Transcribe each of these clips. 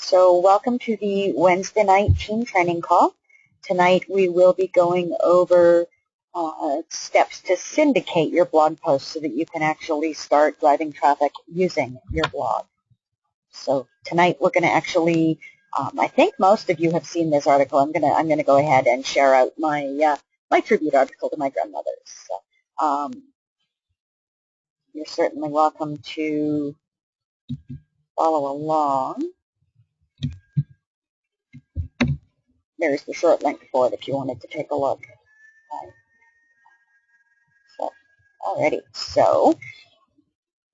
So welcome to the Wednesday night team training call. Tonight we will be going over steps to syndicate your blog posts so that you can actually start driving traffic using your blog. So tonight we're going to actually, I think most of you have seen this article. I'm going to go ahead and share out my my tribute article to my grandmother. So you're certainly welcome to follow along. There's the short link for it if you wanted to take a look. Alrighty, so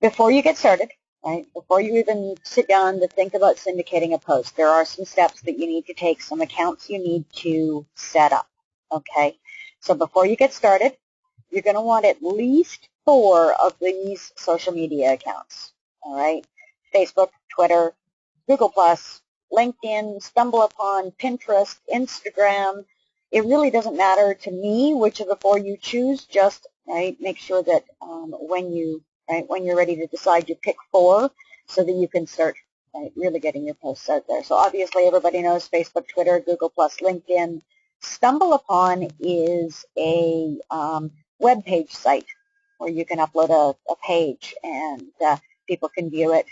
before you get started, right, before you even sit down to think about syndicating a post, there are some steps that you need to take, some accounts you need to set up, okay? So before you get started, you're going to want at least 4 of these social media accounts, all right? Facebook, Twitter, Google+, LinkedIn, StumbleUpon, Pinterest, Instagram. It really doesn't matter to me which of the 4 you choose. Just make sure that when you're ready to decide, you pick 4 so that you can start really getting your posts out there. So obviously everybody knows Facebook, Twitter, Google+, LinkedIn. StumbleUpon is a web page site where you can upload a page and people can view it,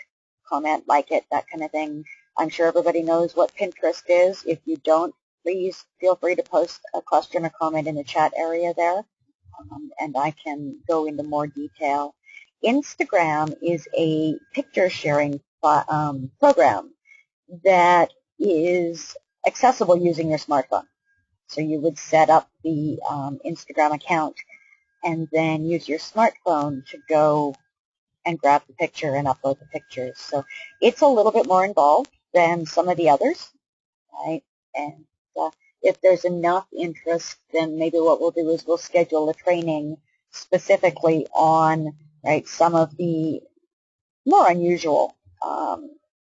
comment, like it, that kind of thing. I'm sure everybody knows what Pinterest is. If you don't, please feel free to post a question or comment in the chat area there, and I can go into more detail. Instagram is a picture sharing program that is accessible using your smartphone. So you would set up the Instagram account and then use your smartphone to go and grab the picture and upload the pictures. So it's a little bit more involved than some of the others, right? And if there's enough interest, then maybe what we'll do is we'll schedule a training specifically on some of the more unusual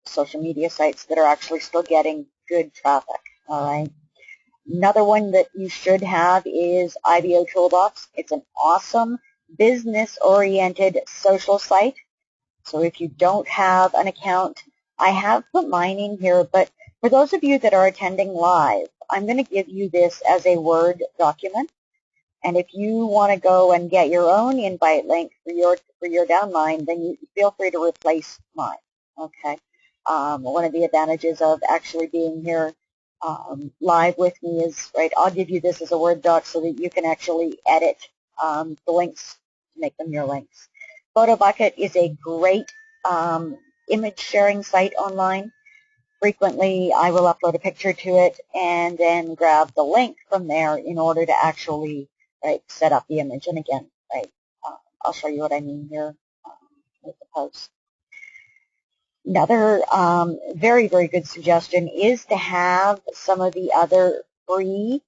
social media sites that are actually still getting good traffic, all right? Another one that you should have is IBO Toolbox. It's an awesome business-oriented social site. So if you don't have an account, I have put mine in here, but for those of you that are attending live, I'm going to give you this as a Word document. And if you want to go and get your own invite link for your downline, then you feel free to replace mine. Okay. One of the advantages of actually being here live with me is, I'll give you this as a Word doc so that you can actually edit the links to make them your links. PhotoBucket is a great image sharing site online. Frequently, I will upload a picture to it and then grab the link from there in order to actually set up the image. And again, I'll show you what I mean here with the post. Another very, very good suggestion is to have some of the other free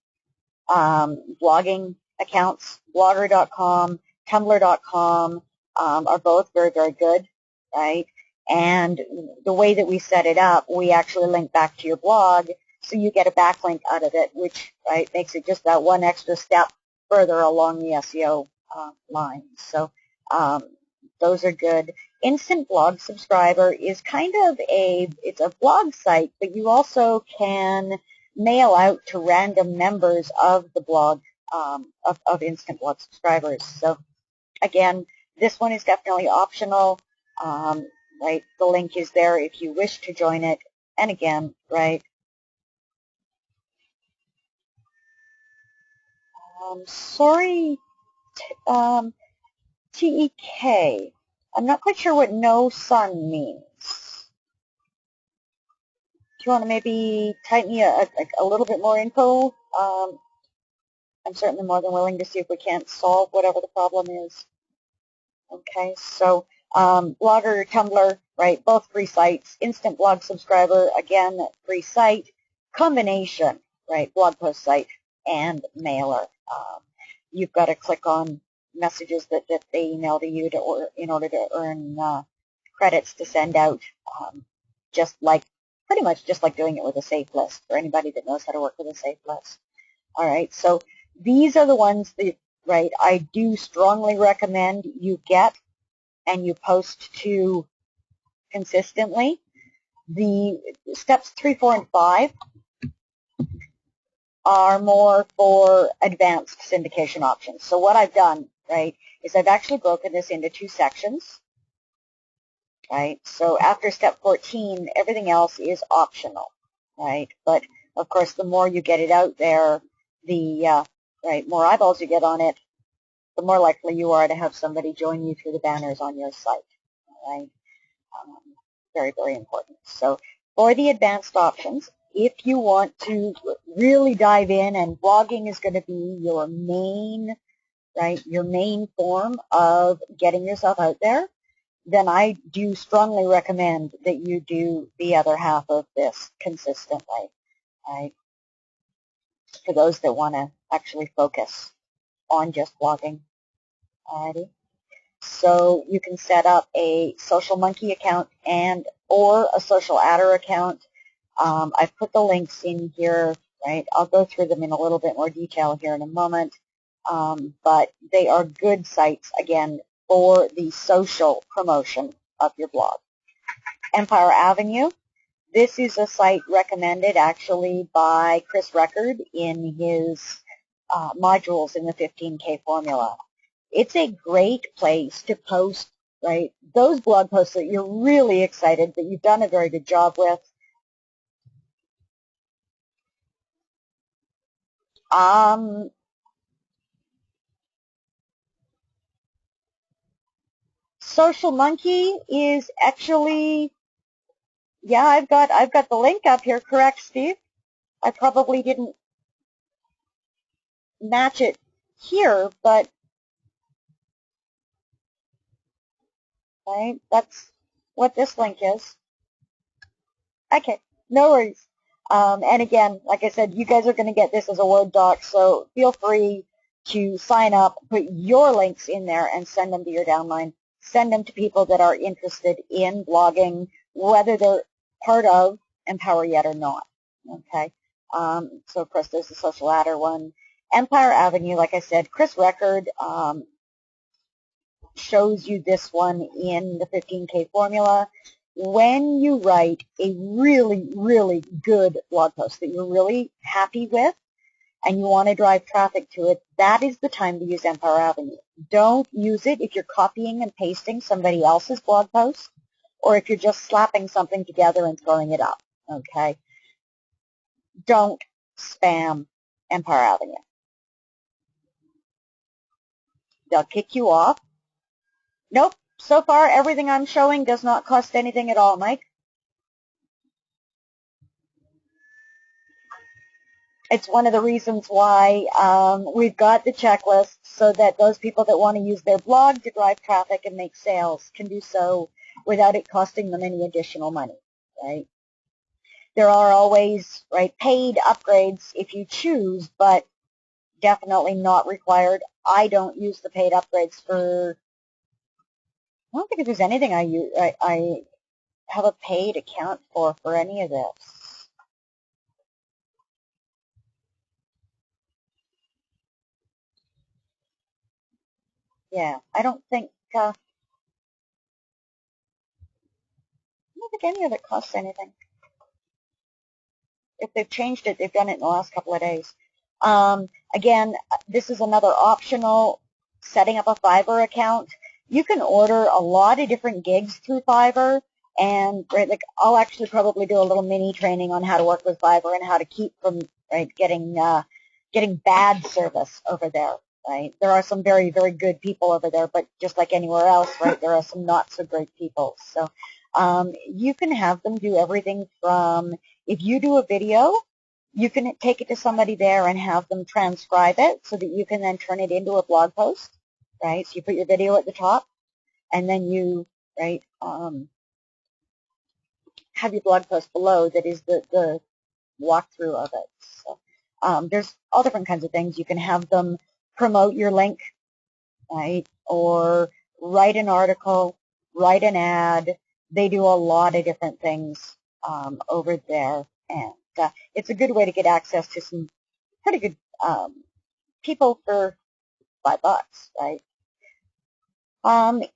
blogging accounts. Blogger.com, Tumblr.com are both very, very good, right? And the way that we set it up, we actually link back to your blog, so you get a backlink out of it, which makes it just that one extra step further along the SEO line. So those are good. Instant Blog Subscriber is kind of it's a blog site, but you also can mail out to random members of the blog of Instant Blog Subscribers. So again, this one is definitely optional. The link is there if you wish to join it. And again, sorry, TEK. I'm not quite sure what no sun means. Do you want to maybe type me a little bit more info? I'm certainly more than willing to see if we can't solve whatever the problem is. Okay, so Blogger, Tumblr, both free sites. Instant Blog Subscriber, again, free site. Combination, blog post site and mailer. You've got to click on messages that they email to you in order to earn credits to send out, pretty much just like doing it with a saved list for anybody that knows how to work with a saved list. All right, so these are the ones that I do strongly recommend you get and you post to consistently. The steps 3, 4, and 5 are more for advanced syndication options. So what I've done, right, is I've actually broken this into 2 sections, right? So after step 14, everything else is optional, right? But of course, the more you get it out there, the more eyeballs you get on it, the more likely you are to have somebody join you through the banners on your site, right? Very, very important. So for the advanced options, if you want to really dive in, and blogging is going to be your main, your main form of getting yourself out there, then I do strongly recommend that you do the other half of this consistently, right? For those that want to actually focus on just blogging. Alrighty. So you can set up a Social Monkey account or a Social Adder account. I've put the links in here, right? I'll go through them in a little bit more detail here in a moment. But they are good sites, again, for the social promotion of your blog. Empire Avenue. This is a site recommended actually by Chris Record in his modules in the 15K formula. It's a great place to post, right, those blog posts that you're really excited that you've done a very good job with. Social Monkey is actually, yeah, I've got the link up here, correct, Steve? I probably didn't match it here, but right, that's what this link is. Okay, no worries. And again, like I said, you guys are going to get this as a Word doc, so feel free to sign up, put your links in there, and send them to your downline. Send them to people that are interested in blogging, whether they're part of Empower Yet or not. Okay. So of course, there's the Social Adder one. Empire Avenue, like I said, Chris Record shows you this one in the 15K formula. When you write a really, really good blog post that you're really happy with and you want to drive traffic to it, that is the time to use Empire Avenue. Don't use it if you're copying and pasting somebody else's blog post or if you're just slapping something together and throwing it up, okay? Don't spam Empire Avenue. They'll kick you off. Nope. So far, everything I'm showing does not cost anything at all, Mike. It's one of the reasons why we've got the checklist so that those people that want to use their blog to drive traffic and make sales can do so without it costing them any additional money, right? There are always, right, paid upgrades if you choose, but definitely not required. I don't use the paid upgrades for, I don't think there's anything I have a paid account for any of this. Yeah, I don't think any of it costs anything. If they've changed it, they've done it in the last couple of days. Again, this is another optional, setting up a Fiverr account. You can order a lot of different gigs through Fiverr, and like I'll actually probably do a little mini training on how to work with Fiverr and how to keep from getting bad service over there. Right, there are some very, very good people over there, but just like anywhere else, right, there are some not so great people. So you can have them do everything from, if you do a video, you can take it to somebody there and have them transcribe it so that you can then turn it into a blog post, right? So you put your video at the top, and then you, right, have your blog post below that is the walkthrough of it. So there's all different kinds of things. You can have them promote your link, right, or write an article, write an ad. They do a lot of different things over there, and it's a good way to get access to some pretty good people for $5, right?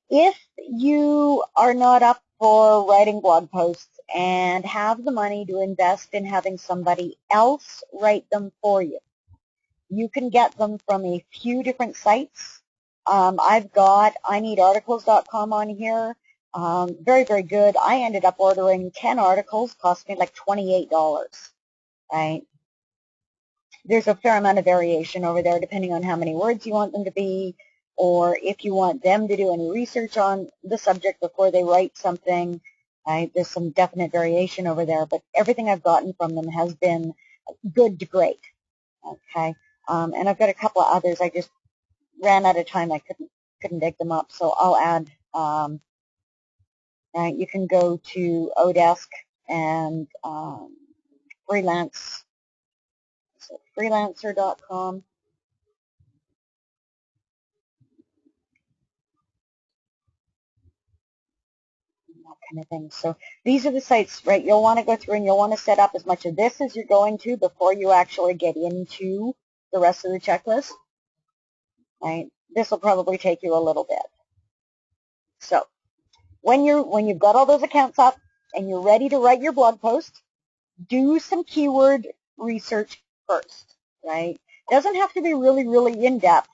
If you are not up for writing blog posts, and have the money to invest in having somebody else write them for you. You can get them from a few different sites. I've got ineedarticles.com on here. Very, very good. I ended up ordering 10 articles, cost me like $28, right? There's a fair amount of variation over there depending on how many words you want them to be, or if you want them to do any research on the subject before they write something. Right? There's some definite variation over there, but everything I've gotten from them has been good to great. Okay, and I've got a couple of others. I just ran out of time. I couldn't dig them up, so I'll add. You can go to Odesk and freelancer.com. That kind of thing. So these are the sites, right? You'll want to go through and you'll want to set up as much of this as you're going to before you actually get into the rest of the checklist. Right? This will probably take you a little bit. So when you've got all those accounts up and you're ready to write your blog post, do some keyword research first, right? Doesn't have to be really, really in-depth,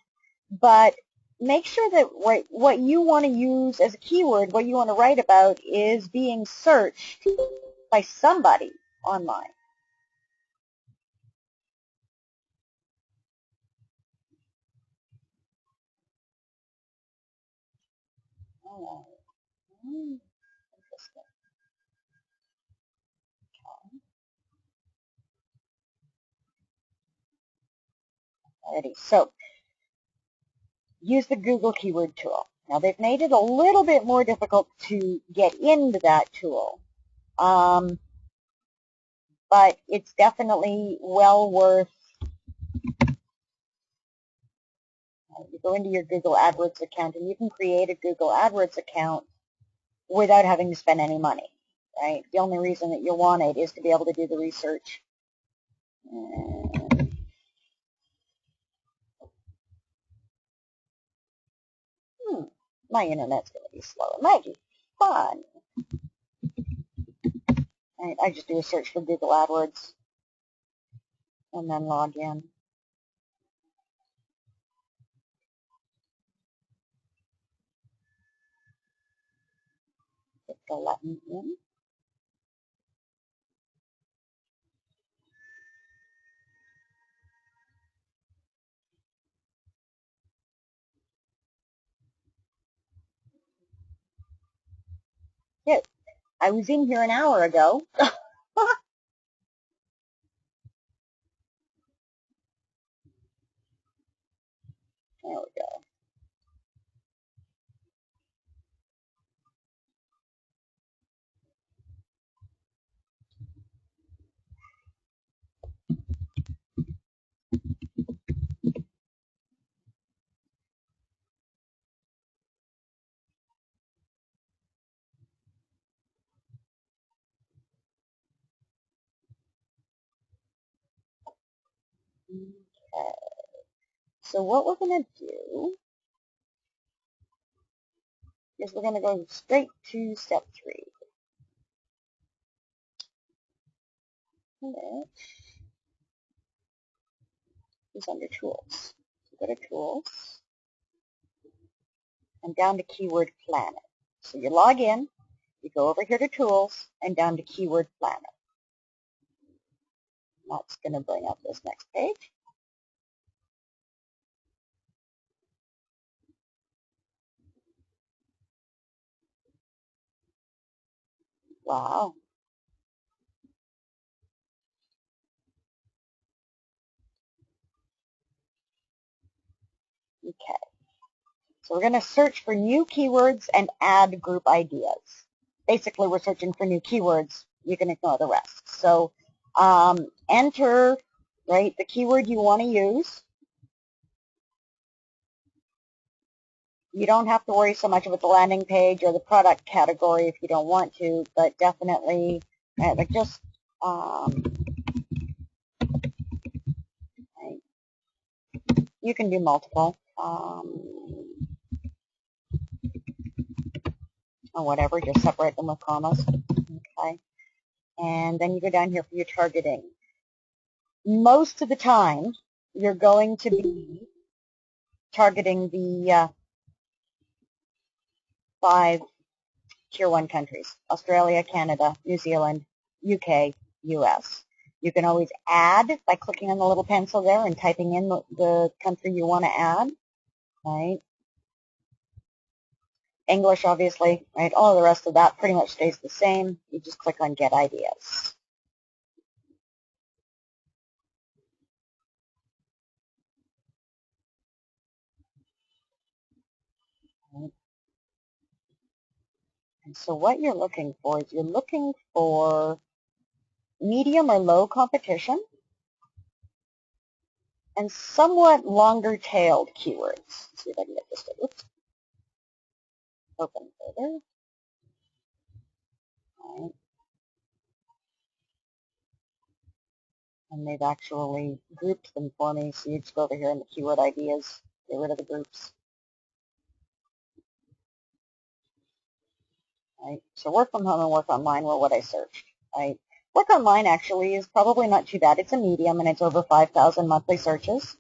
but make sure that what you want to use as a keyword, what you want to write about, is being searched by somebody online. Oh, interesting. Alrighty, so use the Google keyword tool. Now they've made it a little bit more difficult to get into that tool, but it's definitely well worth. You go into your Google AdWords account and you can create a Google AdWords account without having to spend any money, right? The only reason that you want it is to be able to do the research. My internet's going to be slow. It might be fun. Right, I just do a search for Google AdWords and then log in. They'll let me in. Yes, I was in here an hour ago. There we go. Okay. So what we're going to do is we're going to go straight to step 3. Which is under Tools. So go to Tools and down to Keyword Planner. So you log in, you go over here to Tools and down to Keyword Planner. That's going to bring up this next page. Wow. Okay. So we're going to search for new keywords and add group ideas. Basically, we're searching for new keywords. You can ignore the rest. So enter, right, the keyword you want to use. You don't have to worry so much about the landing page or the product category if you don't want to, but definitely, like just, you can do multiple, or whatever, just separate them with commas, okay. and then you go down here for your targeting. Most of the time, you're going to be targeting the 5 Tier 1 countries: Australia, Canada, New Zealand, UK, US. You can always add by clicking on the little pencil there and typing in the country you want to add, right? English, obviously, right? All the rest of that pretty much stays the same. You just click on Get Ideas. Right? And so what you're looking for is you're looking for medium or low competition and somewhat longer-tailed keywords. Let's see if I can get this to open further. Right. And they've actually grouped them for me, so you just go over here in the keyword ideas, get rid of the groups. Right. So work from home and work online were what I searched. Right. Work online actually is probably not too bad. It's a medium and it's over 5,000 monthly searches.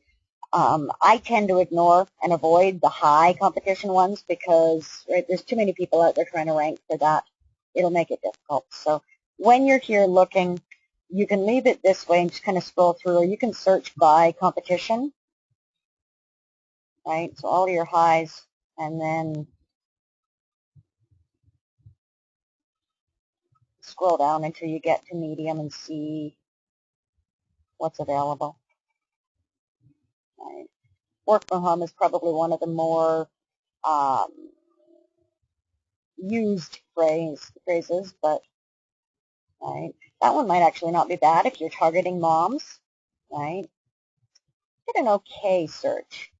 I tend to ignore and avoid the high competition ones because there's too many people out there trying to rank for that. It'll make it difficult. So when you're here looking, you can leave it this way and just kind of scroll through, or you can search by competition, right? So all your highs, and then scroll down until you get to medium and see what's available. Right. Work from home is probably one of the more used phrases, but right, that one might actually not be bad if you're targeting moms, right? Get an okay search.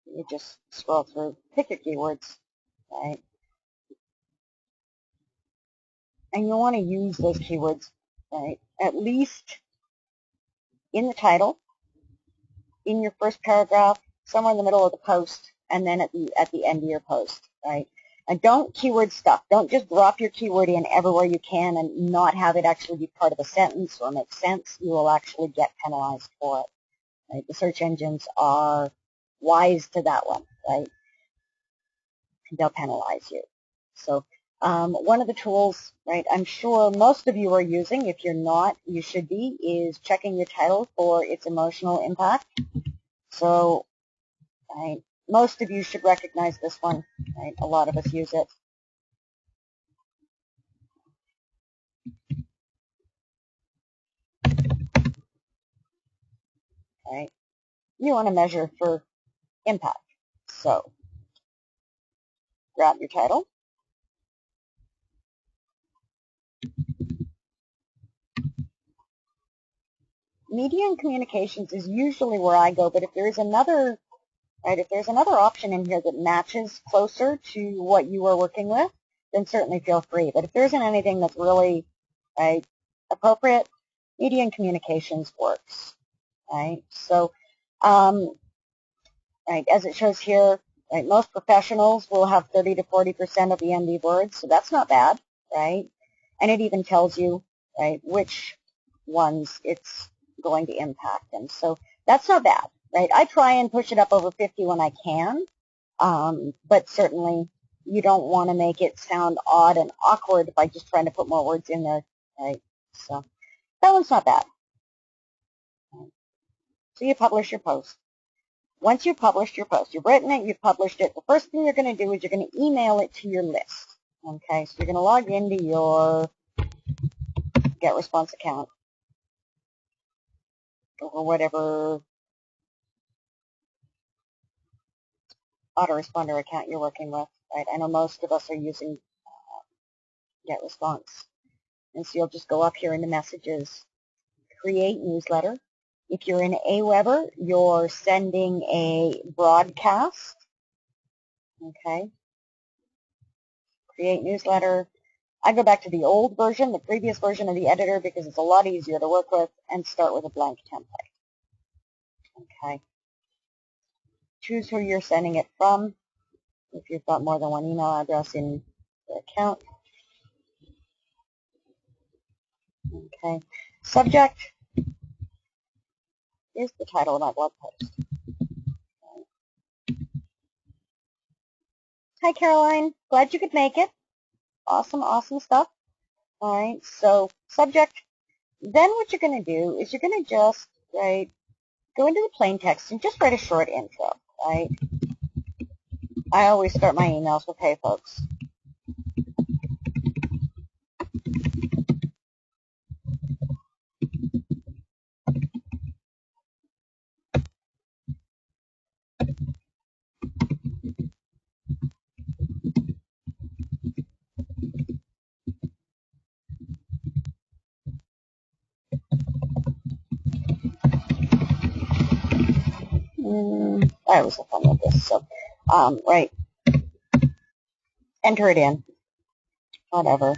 You just scroll through, pick your keywords, right? And you want to use those keywords, right, at least in the title, in your first paragraph, somewhere in the middle of the post, and then at the end of your post, right? And don't keyword stuff. Don't just drop your keyword in everywhere you can and not have it actually be part of a sentence or make sense. You will actually get penalized for it. Right? The search engines are wise to that one, right? They'll penalize you. So one of the tools, right, I'm sure most of you are using, if you're not, you should be, is checking your title for its emotional impact. So right, most of you should recognize this one, right? A lot of us use it. Right? You want to measure for impact. So grab your title. Media and communications is usually where I go, but if there's another, right, if there's another option in here that matches closer to what you are working with, then certainly feel free. But if there isn't anything that's really, right, appropriate, media and communications works, right? So, right, as it shows here, right, most professionals will have 30 to 40% of the MD words, so that's not bad, right? And it even tells you, right, which ones it's going to impact. And so that's not bad, right? I try and push it up over 50 when I can, but certainly you don't want to make it sound odd and awkward by just trying to put more words in there, right? So that one's not bad. So you publish your post. Once you've published your post, you've written it, you've published it, the first thing you're going to do is you're going to email it to your list. Okay, so you're going to log into your GetResponse account or whatever autoresponder account you're working with, right? I know most of us are using GetResponse. And so you'll just go up here in the messages, create newsletter. If you're in Aweber, you're sending a broadcast. Okay. Create newsletter. I go back to the old version, the previous version of the editor, because it's a lot easier to work with, and start with a blank template. Okay. Choose who you're sending it from. If you've got more than one email address in your account. Okay. Subject is the title of my blog post. Hi, Caroline. Glad you could make it. Awesome, awesome stuff. All right, so subject. Then what you're going to do is you're going to just, right, go into the plain text and just write a short intro, right? I always start my emails with, hey, folks. I always have fun with this, so, right, enter it in, whatever.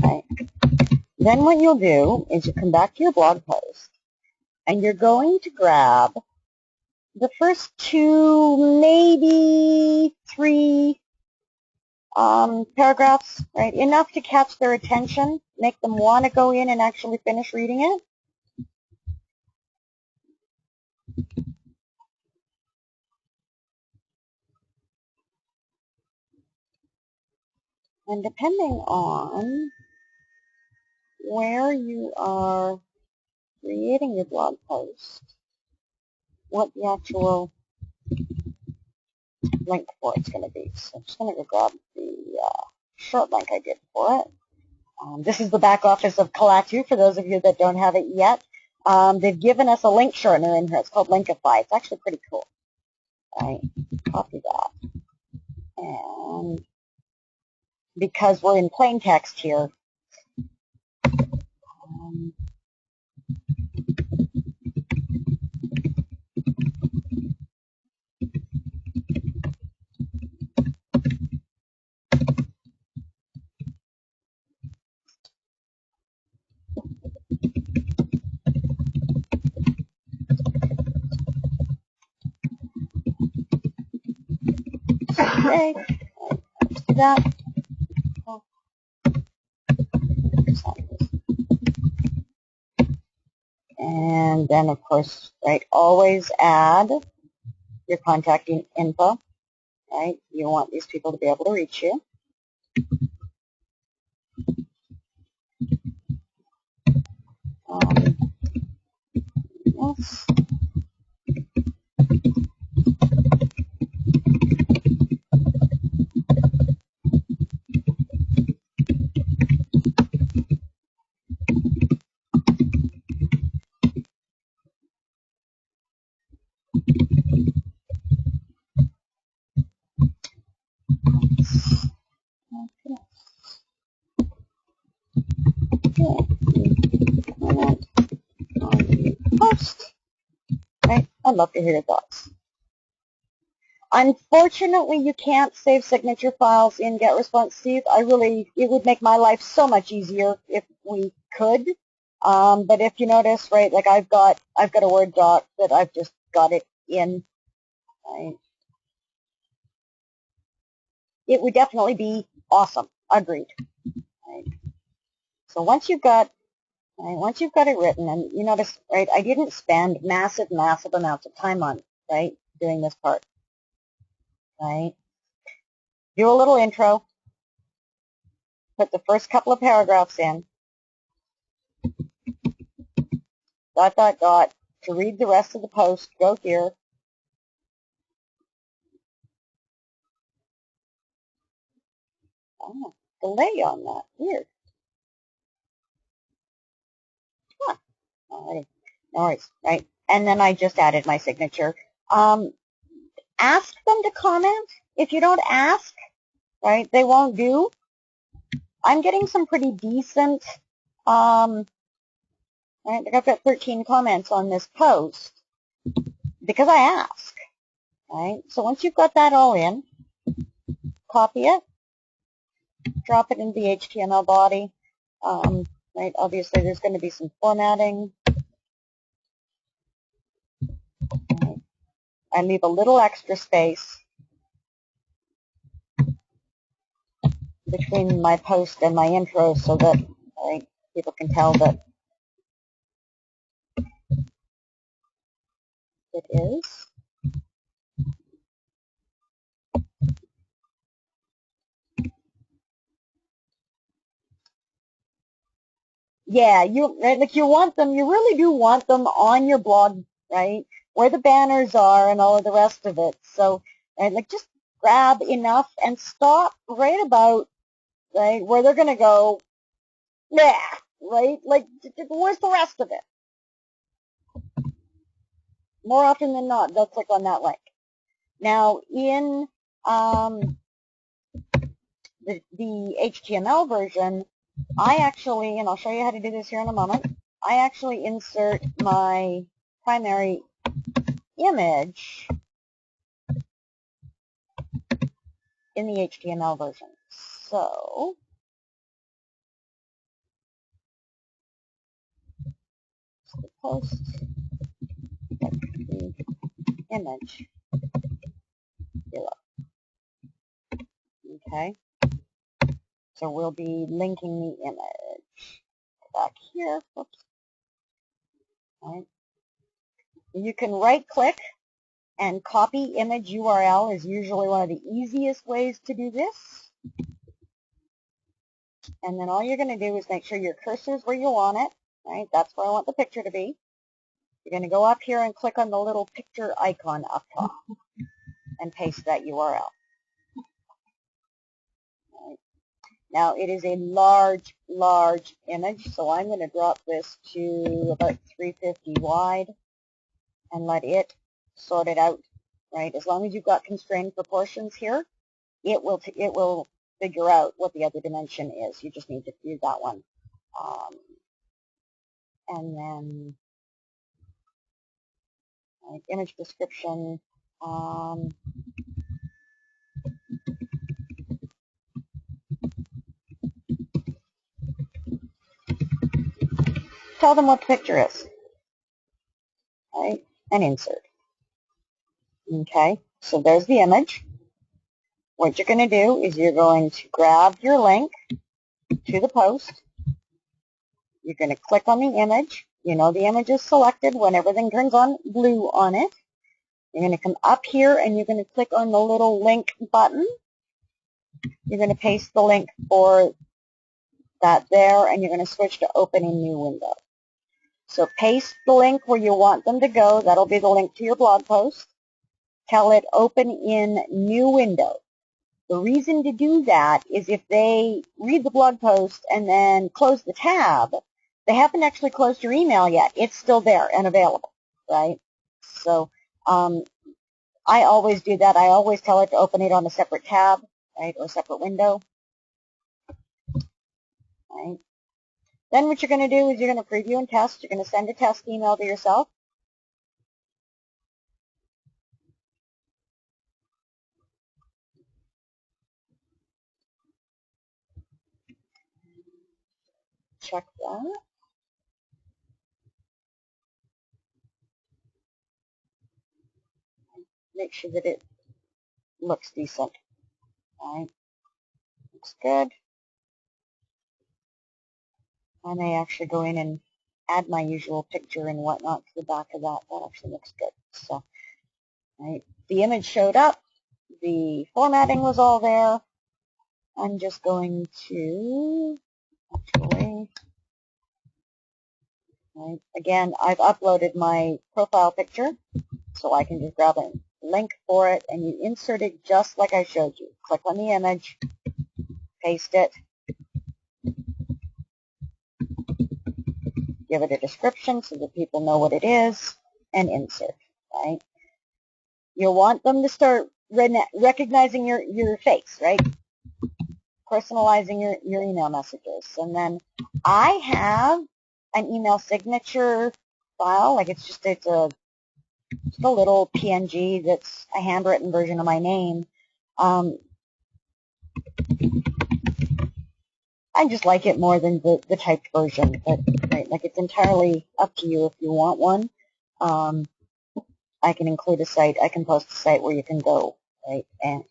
Right. Then what you'll do is you come back to your blog post, and you're going to grab the first 2, maybe 3 paragraphs, right? Enough to catch their attention, make them want to go in and actually finish reading it. And depending on where you are creating your blog post, what the actual link for it's going to be. So I'm just going to go grab the short link I did for it. This is the back office of Kalatu, for those of you that don't have it yet. They've given us a link shortener in here. It's called Linkify. It's actually pretty cool. All right, copy that. And because we're in plain text here, okay, let's do that. And then, of course, right, always add your contact info, right? You want these people to be able to reach you. Yes. Comment on the post. Right? I'd love to hear your thoughts. Unfortunately, you can't save signature files in GetResponse, Steve. It would make my life so much easier if we could. But if you notice, right, like I've got a Word doc that I've just got it in. Right? It would definitely be awesome. Agreed. Right? So once you've got it written, and you notice, right, I didn't spend massive amounts of time on, right, doing this part. Right? Do a little intro, put the first couple of paragraphs in, ... To read the rest of the post, go here. Oh, delay on that. Weird. Huh. Alrighty. No worries, right? And then I just added my signature. Ask them to comment. If you don't ask, right, they won't do. I'm getting some pretty decent, right, I've got 13 comments on this post. because I ask, right? So once you've got that all in, copy it, drop it into the HTML body. Right? Obviously, there's going to be some formatting. Right? I leave a little extra space between my post and my intro so that, right, people can tell that it is. Yeah, like you want them, you really do want them on your blog, right, where the banners are and all of the rest of it. So, right, like just grab enough and stop right about, right, where they're going to go, yeah, right, like where's the rest of it? More often than not, they'll click on that link. Now, in the HTML version, I actually, and I'll show you how to do this here in a moment, I actually insert my primary image in the HTML version. So, the post, the image below. Okay, so we'll be linking the image back here. Whoops. All right. You can right-click and copy image URL is usually one of the easiest ways to do this. And then all you're going to do is make sure your cursor is where you want it, right? That's where I want the picture to be. You're going to go up here and click on the little picture icon up top and paste that URL. Right. Now, it is a large, large image, so I'm going to drop this to about 350 wide and let it sort it out, right? As long as you've got constrained proportions here, it will figure out what the other dimension is. You just need to use that one. And then image description. Tell them what the picture is, right? And insert. Okay, so there's the image. What you're going to do is you're going to grab your link to the post. You're going to click on the image. You know the image is selected when everything turns on blue on it. You're going to come up here and you're going to click on the little link button. You're going to paste the link for that there, and you're going to switch to open in new window. So paste the link where you want them to go. That'll be the link to your blog post. Tell it open in new window. The reason to do that is if they read the blog post and then close the tab, they haven't actually closed your email yet. It's still there and available, right? So I always do that. I always tell it to open it on a separate tab, right, or a separate window. Right. Then what you're going to do is you're going to preview and test. You're going to send a test email to yourself. Check that. Make sure that it looks decent. All right. Looks good. I may actually go in and add my usual picture and whatnot to the back of that. That actually looks good. So, right, the image showed up. The formatting was all there. I'm just going to actually, right, again, I've uploaded my profile picture, so I can just grab a link for it, and you insert it just like I showed you. Click on the image, paste it, give it a description so that people know what it is, and insert, right? You'll want them to start recognizing your face, right? Personalizing your email messages. And then I have an email signature file, like it's a just a little PNG that's a handwritten version of my name. I just like it more than the typed version, but right, like it's entirely up to you if you want one. I can include a site, I can post a site where you can go, right, and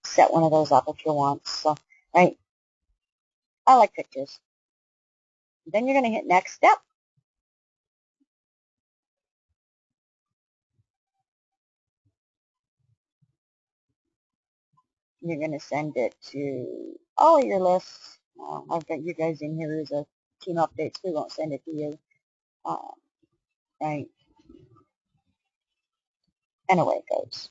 set one of those up if you want. So, right, I like pictures. Then you're going to hit next step. You're going to send it to all of your lists. I've got you guys in here as a team updates. We won't send it to you. Right. And away it goes.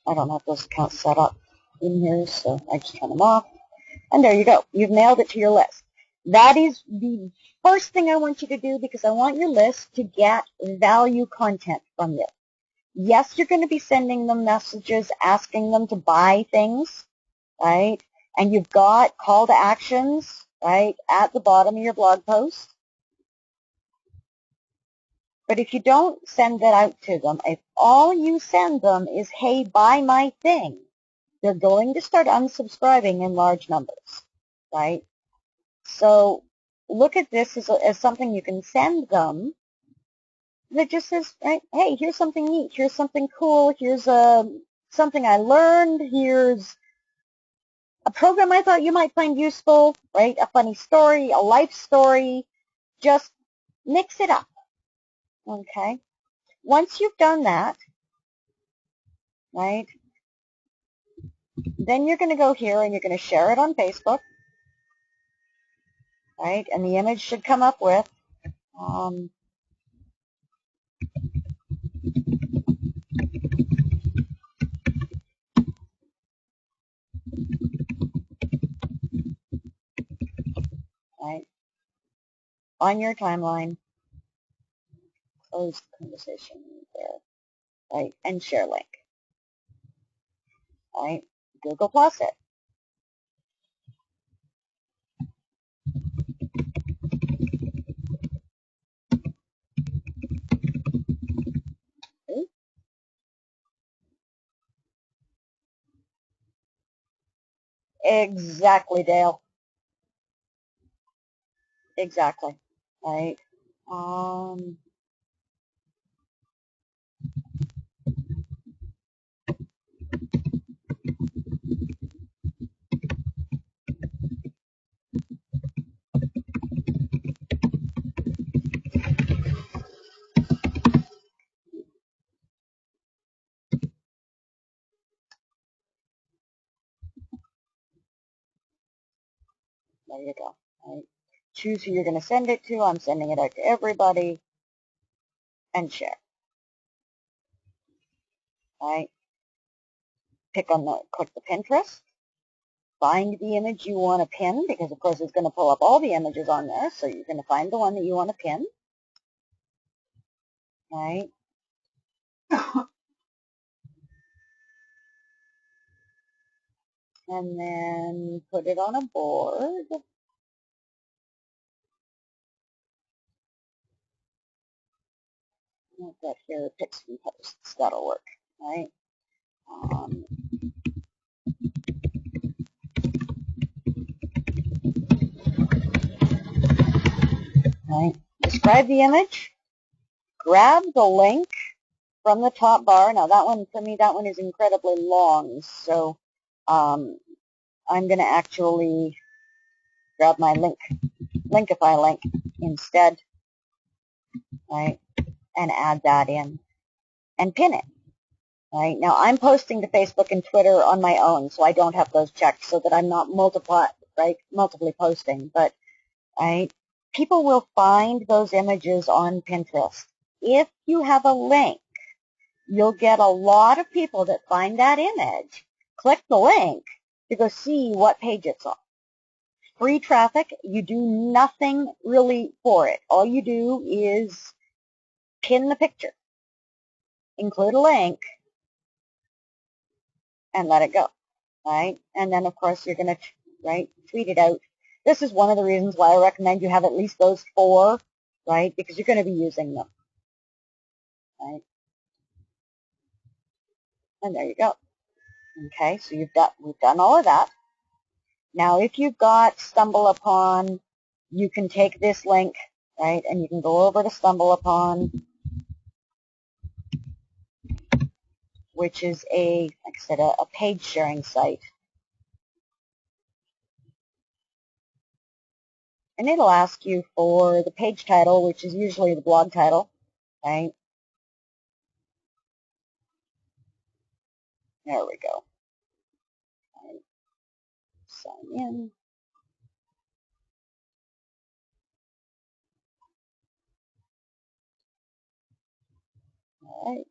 I don't have those accounts set up in here, so I just turn them off. And there you go. You've mailed it to your list. That is the first thing I want you to do because I want your list to get value content from you. Yes, you're going to be sending them messages asking them to buy things, right? And you've got call to actions, right, at the bottom of your blog post. But if you don't send that out to them, if all you send them is, hey, buy my thing, they're going to start unsubscribing in large numbers, right? So look at this as something you can send them that just says, right, hey, here's something neat, here's something cool, here's something I learned, here's a program I thought you might find useful, right, a funny story, a life story, just mix it up, okay? Once you've done that, right, then you're going to go here and you're going to share it on Facebook, right, and the image should come up with right, on your timeline, close the conversation there, right, and share link, right, Google Plus it. Exactly, Dale. Exactly, right. There you go, right. Choose who you're going to send it to. I'm sending it out to everybody, and share, right. Click the Pinterest. Find the image you want to pin, because of course it's going to pull up all the images on there, so you're going to find the one that you want to pin, right? And then put it on a board. I've got here picks and posts. That'll work, right? Right. Describe the image. Grab the link from the top bar. Now that one, for me, that one is incredibly long, so I'm going to actually grab my Linkify link instead, right, and add that in and pin it. Right. Now I'm posting to Facebook and Twitter on my own, so I don't have those checked so that I'm not multiply multiply posting. But right, people will find those images on Pinterest. If you have a link, you'll get a lot of people that find that image, click the link to go see what page it's on. Free traffic, you do nothing really for it. All you do is pin the picture, include a link, and let it go, right? And then, of course, you're going to, right, tweet it out. This is one of the reasons why I recommend you have at least those 4 right? Because you're going to be using them, right? And there you go. Okay, so we've done all of that. Now, if you've got Stumble Upon, you can take this link, right, and you can go over to Stumble Upon, which is like I said, a page sharing site. And it'll ask you for the page title, which is usually the blog title, right? There we go. Right. Sign in. All right.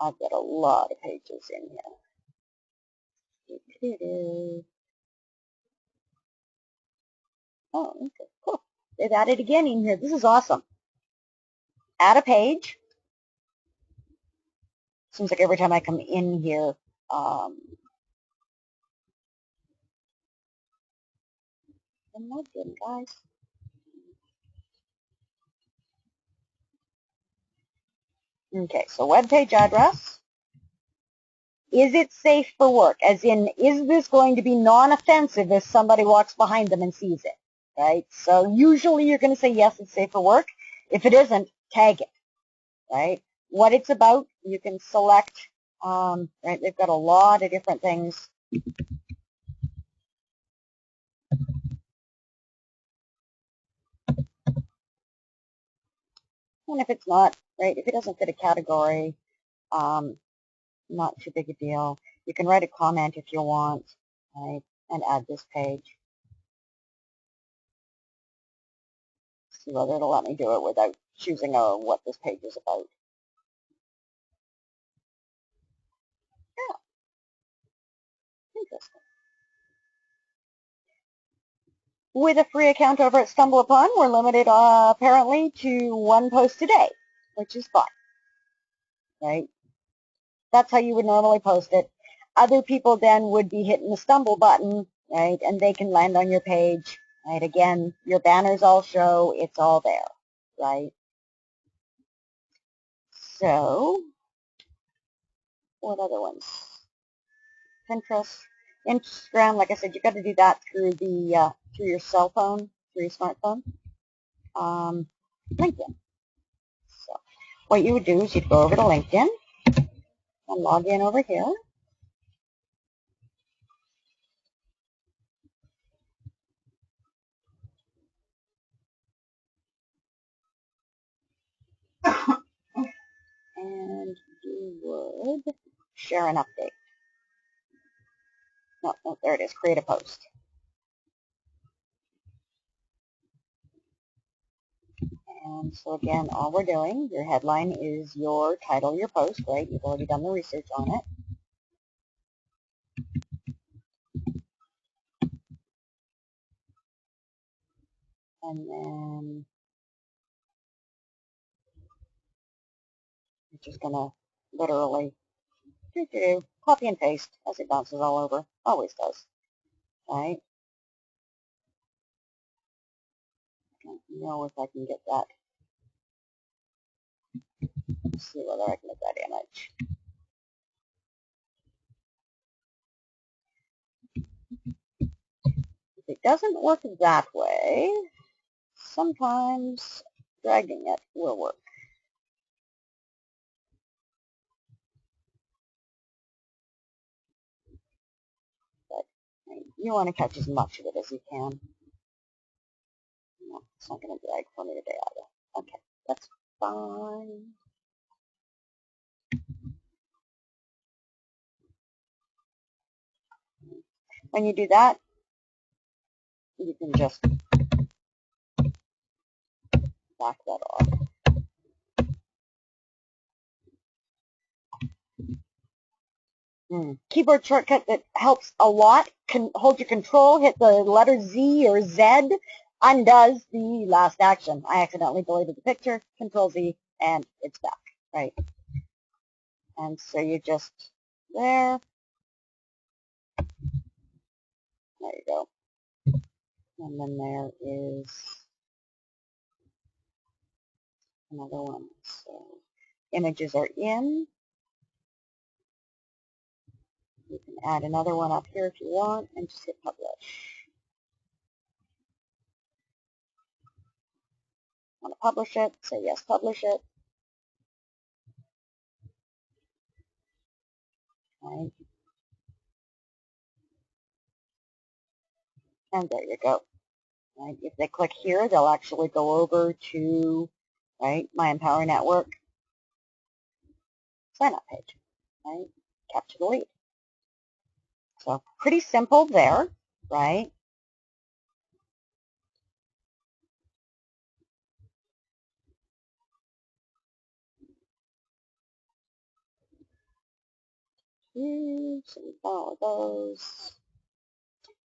I've got a lot of pages in here. Oh, okay, cool. They've added again in here. This is awesome. Add a page. Seems like every time I come in here, I'm not good, guys. Okay, so web page address. Is it safe for work? As in, is this going to be non-offensive if somebody walks behind them and sees it? Right? So usually you're going to say, yes, it's safe for work. If it isn't, tag it. Right? What it's about, you can select. Right? They've got a lot of different things. And if it's not, right, if it doesn't fit a category, not too big a deal. You can write a comment if you want, right, and add this page. See whether it'll let me do it without choosing what this page is about. Yeah, interesting. With a free account over at Stumble Upon, we're limited apparently to one post a day, which is fine, right? That's how you would normally post it. Other people then would be hitting the stumble button, right, and they can land on your page, right? Again, your banners all show, it's all there, right? So, what other ones? Pinterest, Instagram. Like I said, you got to do that through the through your cell phone, through your smartphone. LinkedIn. So, what you would do is you'd go over to LinkedIn and log in over here. And you would share an update. No, there it is. Create a post. And so again, all we're doing, your headline is your title, your post, right? You've already done the research on it. And then you're just going to literally copy and paste as it bounces all over. Always does, right? I don't know if I can get that. Let's see whether I can get that image. If it doesn't work that way, sometimes dragging it will work. But you want to catch as much of it as you can. No, it's not going to drag for me today either. Okay, that's fine. When you do that, you can just back that off. Keyboard shortcut that helps a lot. Hold your control, hit the letter Z or Z, undoes the last action. I accidentally deleted the picture, control Z, and it's back, right? And so you just there. There you go. And then there is another one. So images are in. You can add another one up here if you want and just hit publish. Want to publish it? Say yes, publish it. Right. And there you go. Right. If they click here, they'll actually go over to, right, my Empower Network sign up page. Right. Capture the lead. So pretty simple there, right? So we follow those.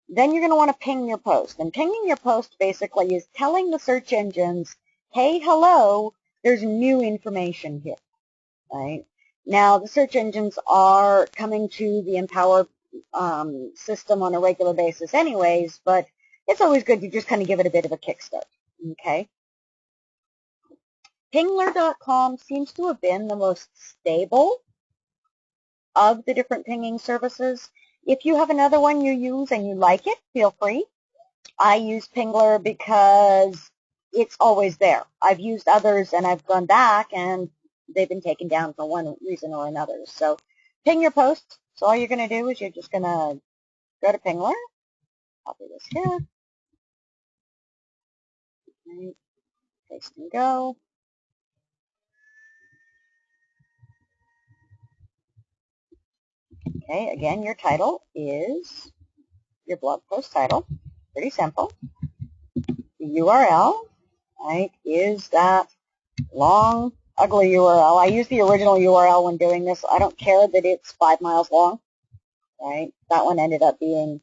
Then you're going to want to ping your post. And pinging your post basically is telling the search engines, hey, hello, there's new information here, right? Now, the search engines are coming to the Empower system on a regular basis anyways, but it's always good to just kind of give it a bit of a kickstart, okay? Pingler.com seems to have been the most stable of the different pinging services. If you have another one you use and you like it, feel free. I use Pingler because it's always there. I've used others and I've gone back and they've been taken down for one reason or another. So ping your post. So all you're going to do is you're just going to go to Pingler. Copy this here. Right. Paste and go. Okay, again, your title is your blog post title. Pretty simple. The URL, right, is that long, ugly URL. I use the original URL when doing this. I don't care that it's 5 miles long, right? That one ended up being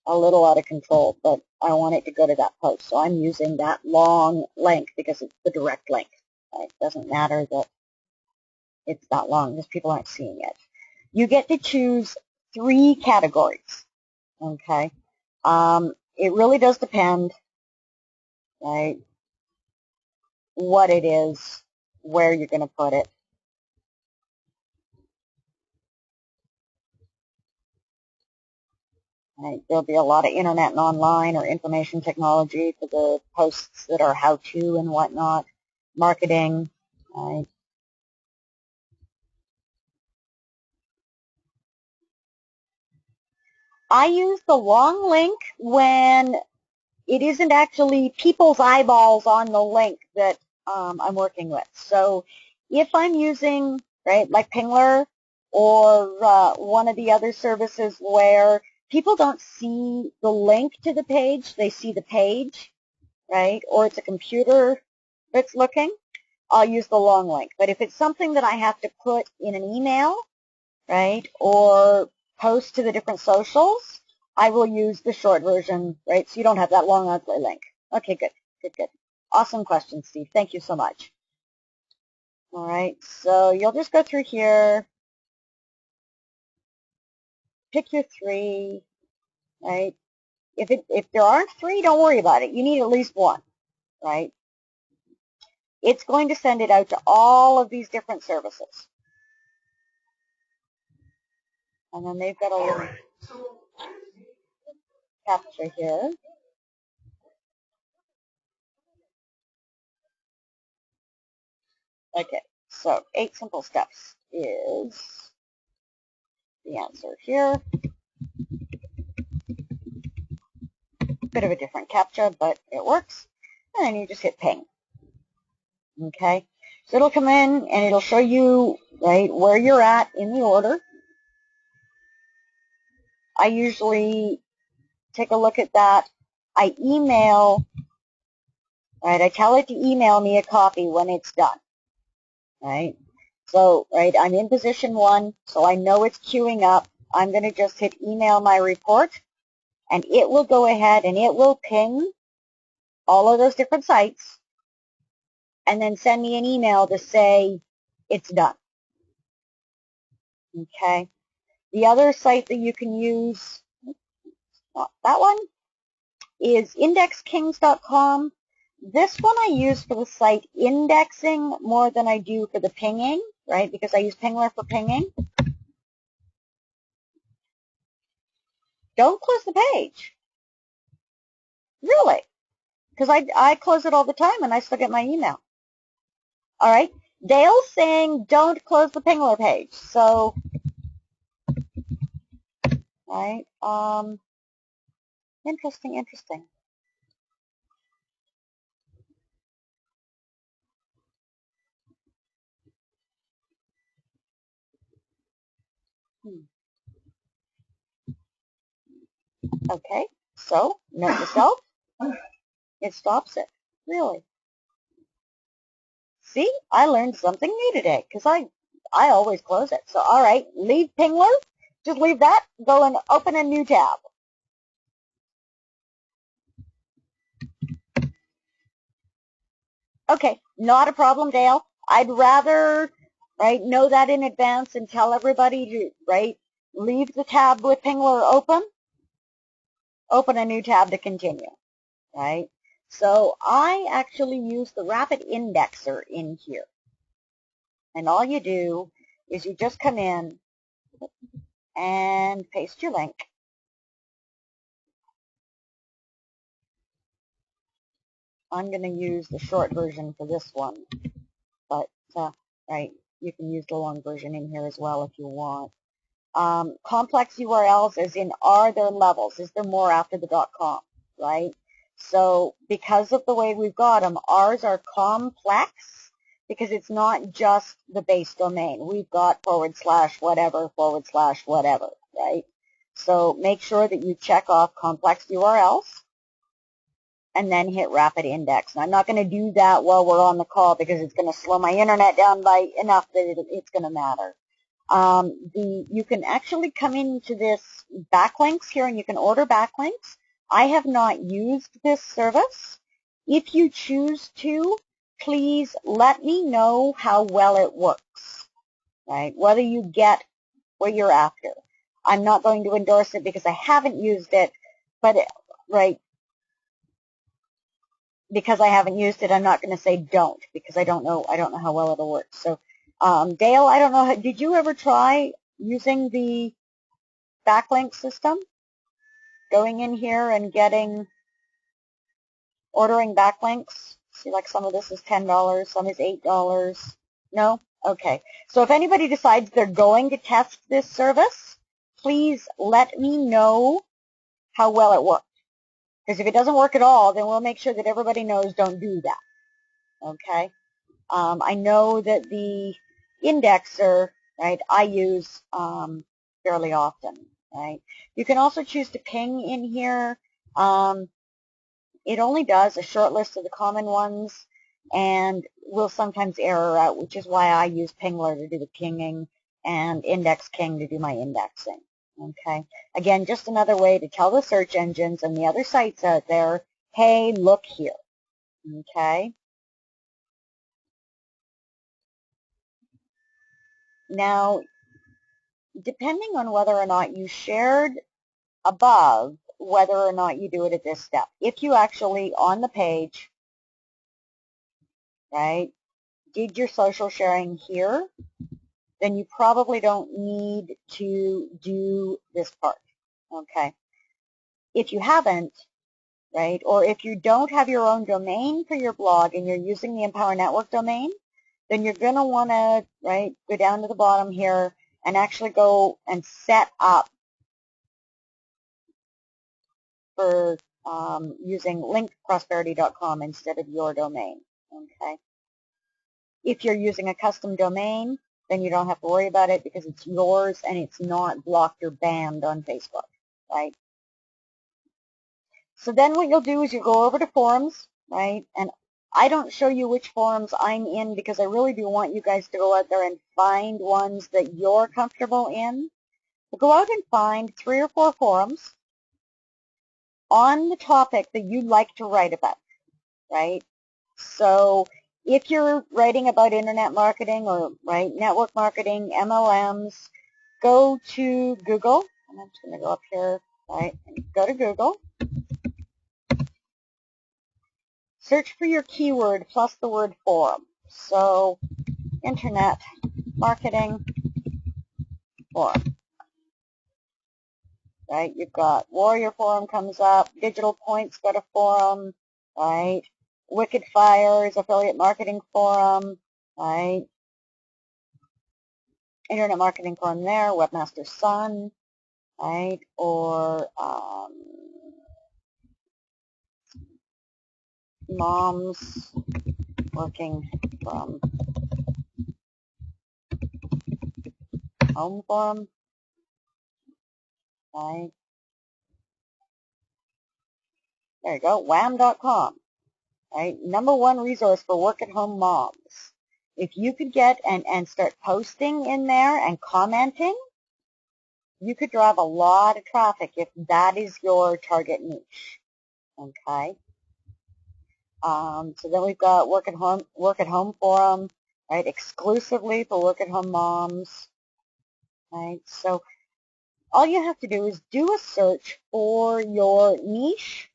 a little out of control, but I want it to go to that post. So I'm using that long link because it's the direct link, right? It doesn't matter that it's that long because people aren't seeing it. You get to choose 3 categories, okay? It really does depend, right, what it is, where you're going to put it. Right. There'll be a lot of internet and online or information technology for the posts that are how-to and whatnot, marketing. Right. I use the long link when it isn't actually people's eyeballs on the link that I'm working with. So if I'm using, right, like Pingler or one of the other services where people don't see the link to the page, they see the page, right, or it's a computer that's looking, I'll use the long link. But if it's something that I have to put in an email, right, or post to the different socials, I will use the short version, right, so you don't have that long, ugly link. Okay, good, good, good. Awesome question, Steve. Thank you so much. All right, so you'll just go through here, pick your 3, right? If there aren't 3, don't worry about it. You need at least 1, right? It's going to send it out to all of these different services. And then they've got a little capture here. Okay, so 8 simple steps is the answer here. Bit of a different captcha, but it works. And then you just hit ping. Okay, so it'll come in and it'll show you, right, where you're at in the order. I usually take a look at that. I email, right, I tell it to email me a copy when it's done, right? So, right, I'm in position 1, so I know it's queuing up. I'm going to just hit email my report, and it will go ahead and it will ping all of those different sites and then send me an email to say it's done. Okay. The other site that you can use that one is indexkings.com. This one I use for the site indexing more than I do for the pinging, right? Because I use Pingler for pinging. Don't close the page. Really? Because I close it all the time and I still get my email. All right. Dale's saying don't close the Pingler page. So, right. Interesting. Okay. So, note to self. It stops it. Really. See, I learned something new today because I always close it. So, all right, leave Pingler. Just leave that. Go and open a new tab. Okay, not a problem, Dale. I'd rather, right, know that in advance and tell everybody to, right, leave the tab with Pingler open a new tab to continue, right? So I actually use the Rapid Indexer in here. And all you do is you just come in and paste your link. I'm going to use the short version for this one, but, right, you can use the long version in here as well if you want. Complex URLs as in, are there levels? Is there more after the .com, right? So because of the way we've got them, ours are complex because it's not just the base domain. We've got / whatever, / whatever, right? So make sure that you check off complex URLs and then hit rapid index. And I'm not going to do that while we're on the call because it's going to slow my internet down by enough that it's going to matter. You can actually come into this backlinks here and you can order backlinks. I have not used this service. If you choose to, please let me know how well it works, right? Whether you get what you're after. I'm not going to endorse it because I haven't used it, but, right, because I haven't used it, I'm not going to say don't because I don't know how well it'll work. So, Dale, I don't know, did you ever try using the backlink system? Going in here and ordering backlinks? See, like some of this is $10, some is $8. No? Okay. So if anybody decides they're going to test this service, please let me know how well it works. Because if it doesn't work at all, then we'll make sure that everybody knows don't do that. Okay? I know that the indexer, right, I use fairly often, right? You can also choose to ping in here. It only does a short list of the common ones and will sometimes error out, which is why I use Pingler to do the pinging and Index King to do my indexing. Okay. Again, just another way to tell the search engines and the other sites out there, hey, look here. Okay. Now, depending on whether or not you shared above, whether or not you do it at this step. If you actually, on the page, right, did your social sharing here, then you probably don't need to do this part, okay? If you haven't, right, or if you don't have your own domain for your blog and you're using the Empower Network domain, then you're going to want to, right, go down to the bottom here and actually go and set up for using linkprosperity.com instead of your domain, okay? If you're using a custom domain, then you don't have to worry about it because it's yours and it's not blocked or banned on Facebook, right? So then what you'll do is you go over to forums, right? And I don't show you which forums I'm in because I really do want you guys to go out there and find ones that you're comfortable in. So go out and find 3 or 4 forums on the topic that you'd like to write about, right? So if you're writing about internet marketing or, right, network marketing, MLMs, go to Google. And I'm just going to go up here. right? And go to Google. Search for your keyword plus the word forum. So, internet marketing forum, right? You've got Warrior Forum comes up, Digital Points got a forum, right? Wicked Fire's affiliate marketing forum, right? Internet marketing forum there, Webmaster Sun, right? Or moms working from home forum, right? There you go, wham.com, right? #1 resource for work-at-home moms. If you could get and start posting in there and commenting, you could drive a lot of traffic if that is your target niche, okay? So then we've got work at home forum, right? Exclusively for work at home moms, right? So all you have to do is do a search for your niche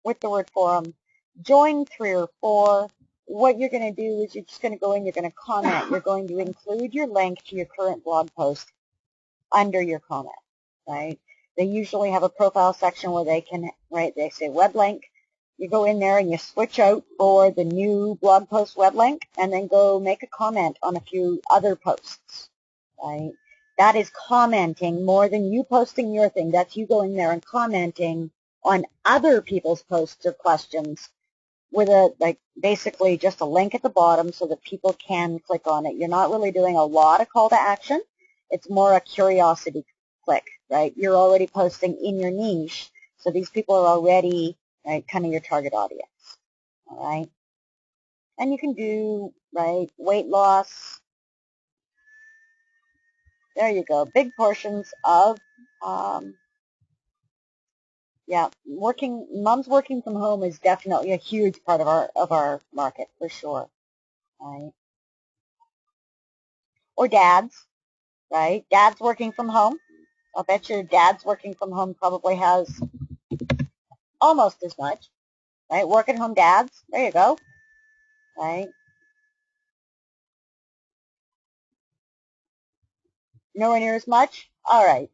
with the word forum, join 3 or 4. What you're going to do is you're just going to go in, you're going to comment, you're going to include your link to your current blog post under your comment, right? They usually have a profile section where they can, right, they say web link. You go in there and you switch out for the new blog post web link and then go make a comment on a few other posts, right? That is commenting more than you posting your thing. That's you going there and commenting on other people's posts or questions with a, like, basically just a link at the bottom so that people can click on it. You're not really doing a lot of call to action. It's more a curiosity click, right? You're already posting in your niche, so these people are already, right, kind of your target audience, all right? And you can do, right, weight loss. There you go. Big portions of, yeah, moms working from home is definitely a huge part of our market for sure, right? Or dads, right? Dads working from home. I'll bet your dad's working from home probably has almost as much, right? Work at home dads. There you go, right? Nowhere near as much. All right.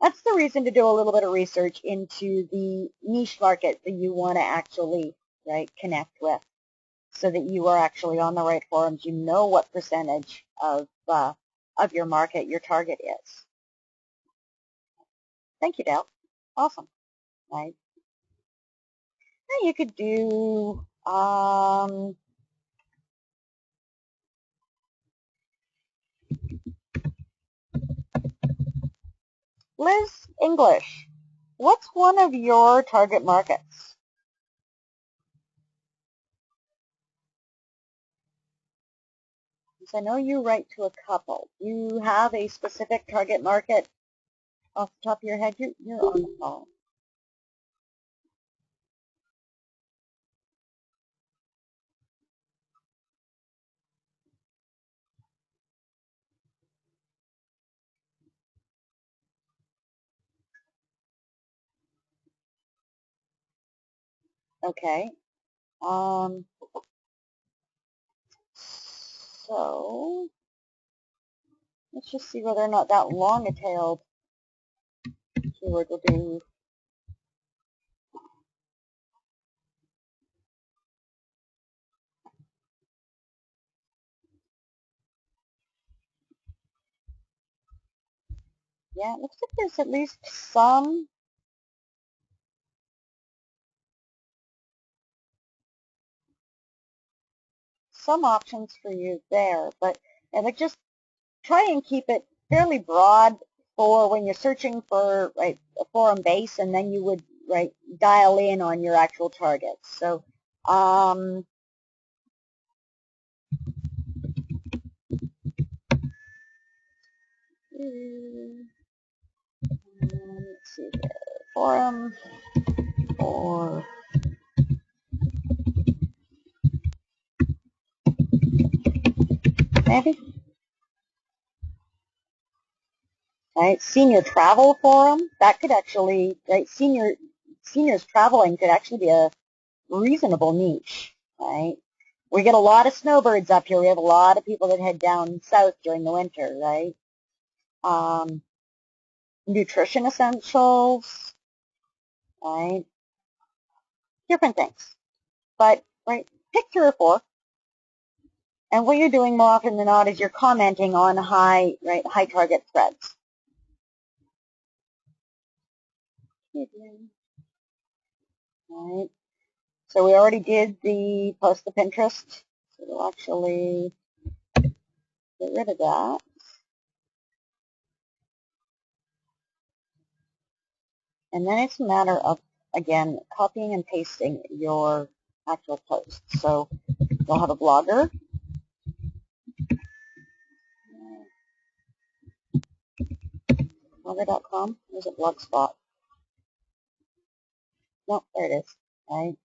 That's the reason to do a little bit of research into the niche market that you want to actually, right, connect with, so that you are actually on the right forums. You know what percentage of your market your target is. Thank you, Dale. Awesome. Right. And you could do Liz English. What's one of your target markets? Because I know you write to a couple. Do you have a specific target market off the top of your head? You're on the phone. Okay. So let's just see whether or not that long-tailed keyword will do. Yeah, it looks like there's at least some options for you there, but like just try and keep it fairly broad for when you're searching for, right, a forum base, and then you would, right, dial in on your actual targets. So let's see here, forum or maybe. right? Senior travel forum, that could actually, right? Seniors traveling could actually be a reasonable niche, right? We get a lot of snowbirds up here. We have a lot of people that head down south during the winter, right? Nutrition essentials, right? Different things. But, right, pick 3 or 4. And what you're doing more often than not is you're commenting on high target threads. Right. So we already did the post to Pinterest. So we'll actually get rid of that. And then it's a matter of, again, copying and pasting your actual post. So you'll have a blogger. Blogger.com. There's a blogspot. Nope, there it is. Right.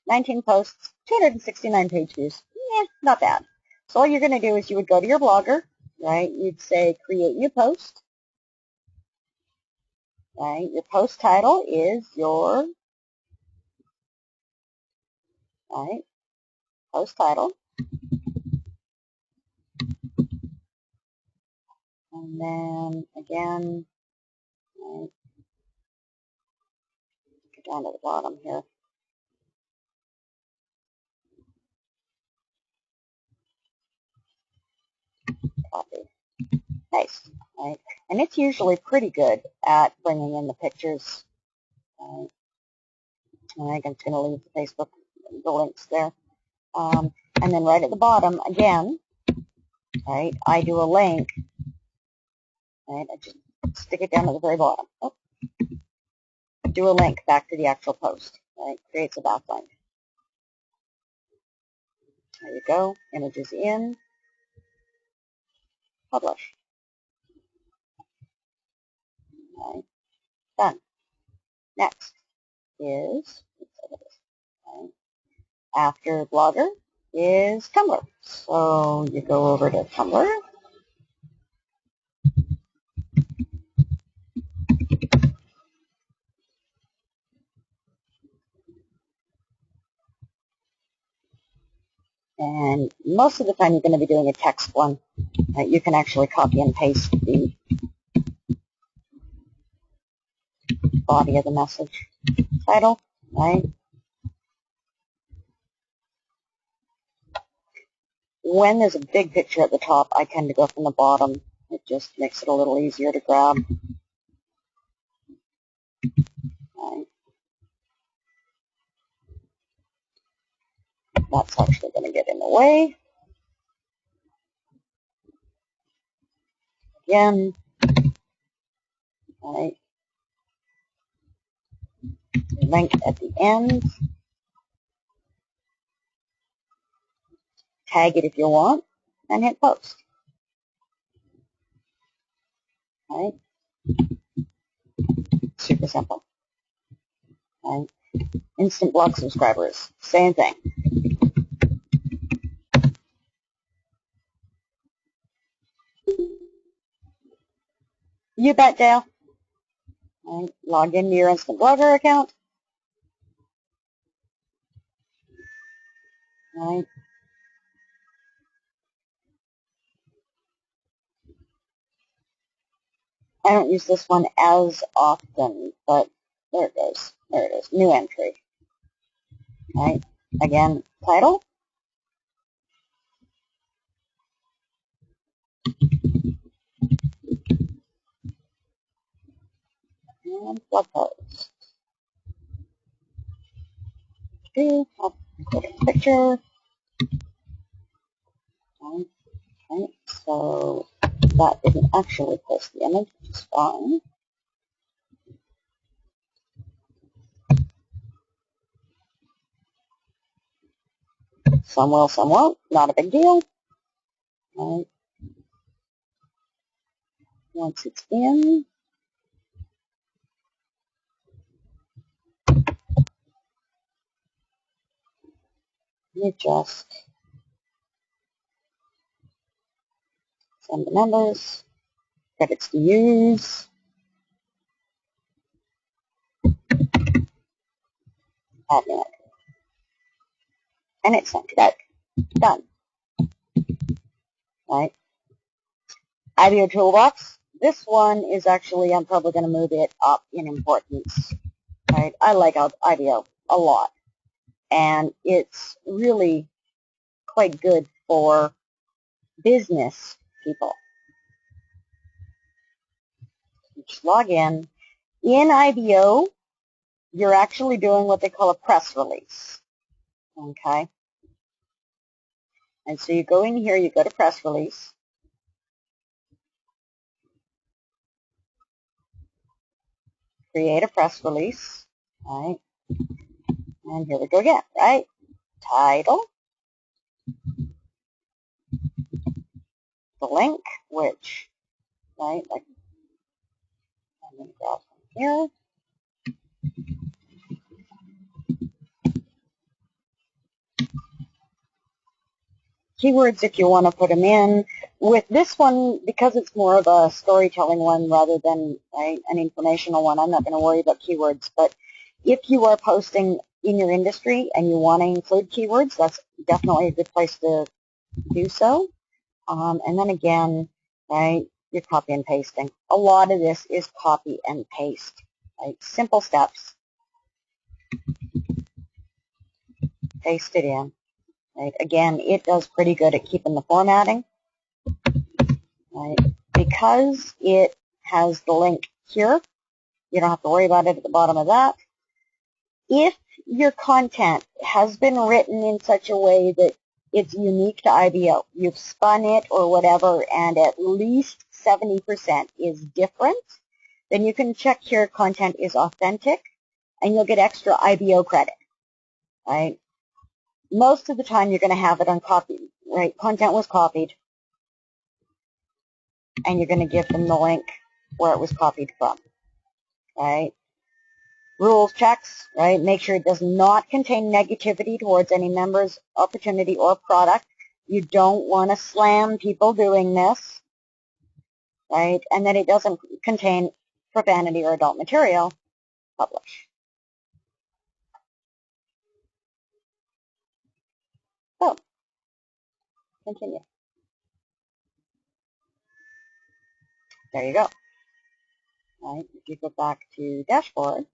19 posts, 269 page views. Yeah, not bad. So all you're going to do is you would go to your blogger, right? You'd say create new post, right? Your post title is your, right, post title. And then again, right, get down to the bottom here. Copy, paste, right? And it's usually pretty good at bringing in the pictures. Right? And I'm just going to leave the Facebook, the links there. And then right at the bottom, again, right, I do a link, right, I just stick it down at the very bottom. Oh, do a link back to the actual post, right, creates a backlink. There you go, images in, publish. Right, done. Next is, right, after Blogger is Tumblr. So you go over to Tumblr. And most of the time you're going to be doing a text one. Right? You can actually copy and paste the body of the message. Title, right? When there's a big picture at the top, I tend to go from the bottom. It just makes it a little easier to grab. Right? That's actually going to get in the way. Again, right? Link at the end. Tag it if you want, and hit post. Right? Super simple. Right? Instant blog subscribers, same thing. You bet, Dale. Right? Log into your Instant Blogger account. Right? I don't use this one as often, but there it goes. There it is. New entry. Right? Again, title. And blog post. I'll put a picture. Okay, so that didn't actually post the image, which is fine. Some will, some won't. Not a big deal. Right. Once it's in, you just send the numbers, credits to use, add new, and it's sent out. Done. Right? IBO toolbox. This one is actually, I'm probably going to move it up in importance. Right? I like IBO a lot, and it's really quite good for business people. Just log in. In IBO, you're actually doing what they call a press release. Okay? And so you go in here, you go to press release. Create a press release. Right? And here we go again, right? Title. The link, which, right, like, I'm going to grab from here. Keywords if you want to put them in. With this one, because it's more of a storytelling one rather than an informational one, I'm not going to worry about keywords. But if you are posting in your industry and you want to include keywords, that's definitely a good place to do so. And then again, right, you're copy and pasting. A lot of this is copy and paste. Right? Simple steps. Paste it in. Right? Again, it does pretty good at keeping the formatting. Right? Because it has the link here, you don't have to worry about it at the bottom of that. If your content has been written in such a way that it's unique to IBO, you've spun it or whatever, and at least 70% is different, then you can check here content is authentic, and you'll get extra IBO credit. Right? Most of the time you're going to have it on copy, right? Content was copied, and you're going to give them the link where it was copied from, right? Rules checks, right? Make sure it does not contain negativity towards any member's opportunity or product. You don't want to slam people doing this, right? And that it doesn't contain profanity or adult material. Publish. So, continue. There you go. Right? If you go back to dashboard,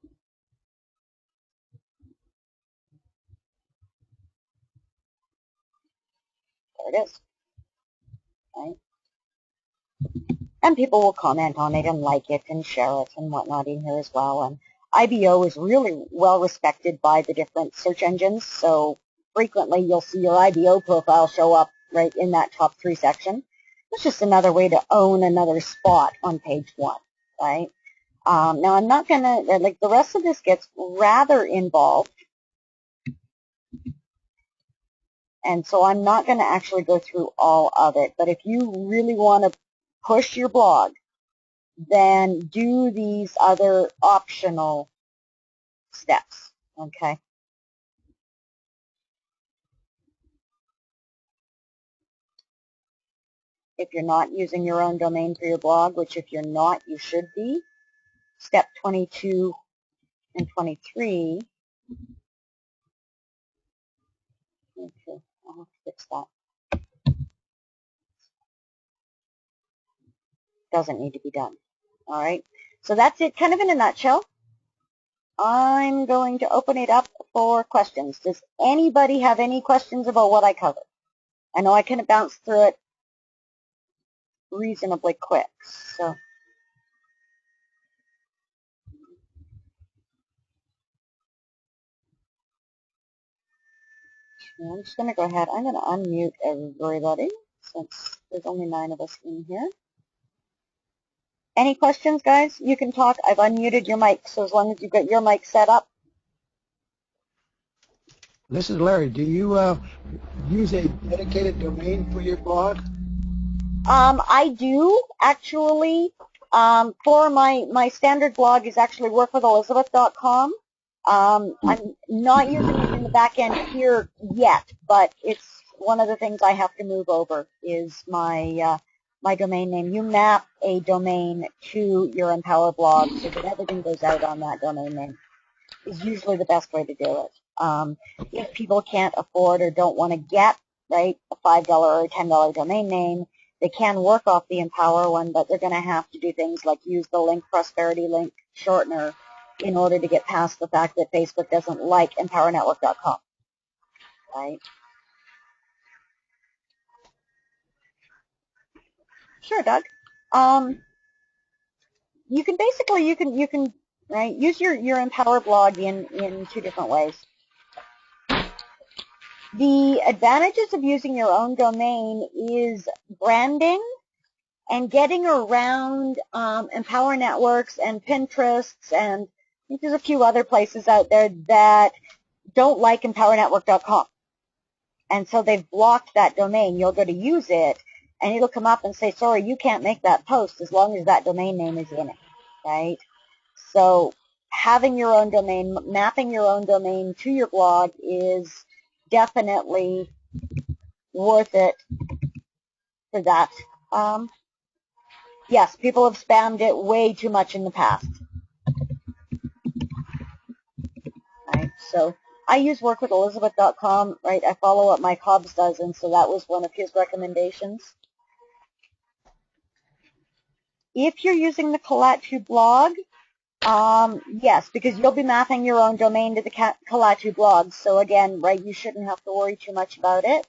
there it is. Right? And people will comment on it and like it and share it and whatnot in here as well. And IBO is really well respected by the different search engines, so frequently you'll see your IBO profile show up right in that top 3 section. It's just another way to own another spot on page 1, right? Now I'm not going to, like the rest of this gets rather involved, and so I'm not going to actually go through all of it, but if you really want to push your blog, then do these other optional steps, okay? If you're not using your own domain for your blog, which if you're not, you should be, step 22 and 23, okay, I'll have to fix that. Doesn't need to be done, all right? So that's it, kind of in a nutshell. I'm going to open it up for questions. Does anybody have any questions about what I covered? I know I kind of bounced through it reasonably quick, so. I'm just going to go ahead. I'm going to unmute everybody since there's only 9 of us in here. Any questions, guys? You can talk. I've unmuted your mic, so as long as you've got your mic set up. This is Larry. Do you use a dedicated domain for your blog? I do, actually. For my standard blog is actually workwithelizabeth.com. I'm not using it in the back end here yet, but it's one of the things I have to move over is my my domain name. You map a domain to your Empower blog so that everything goes out on that domain name is usually the best way to do it. If people can't afford or don't want to get, right, a $5 or a $10 domain name, they can work off the Empower one, but they're going to have to do things like use the link prosperity link shortener in order to get past the fact that Facebook doesn't like empowernetwork.com, right? Sure, Doug. You can basically, you can right, use your Empower blog in two different ways. The advantages of using your own domain is branding and getting around Empower Networks and Pinterests, and I think there's a few other places out there that don't like empowernetwork.com. And so they've blocked that domain. You'll go to use it, and it'll come up and say, sorry, you can't make that post as long as that domain name is in it, right? So having your own domain, mapping your own domain to your blog is definitely worth it for that. Yes, people have spammed it way too much in the past. Right, so I use workwithelizabeth.com, right? I follow what Mike Hobbs does, and so that was one of his recommendations. If you're using the Kalatu blog, yes, because you'll be mapping your own domain to the Kalatu blog. So again, right, you shouldn't have to worry too much about it,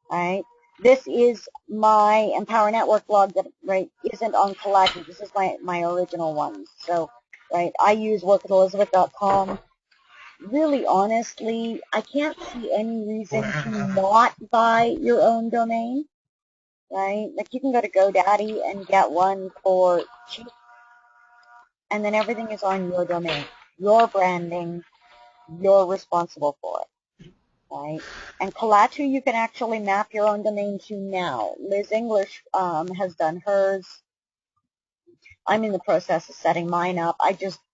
right? This is my Empower Network blog that, right, isn't on Kalatu. This is my original one. So, right, I use workwithelizabeth.com. Really, honestly, I can't see any reason to not buy your own domain, right? Like, you can go to GoDaddy and get one for cheap, and then everything is on your domain. Your branding, you're responsible for it, right? And Kalatu, you can actually map your own domain to now. Liz English has done hers. I'm in the process of setting mine up.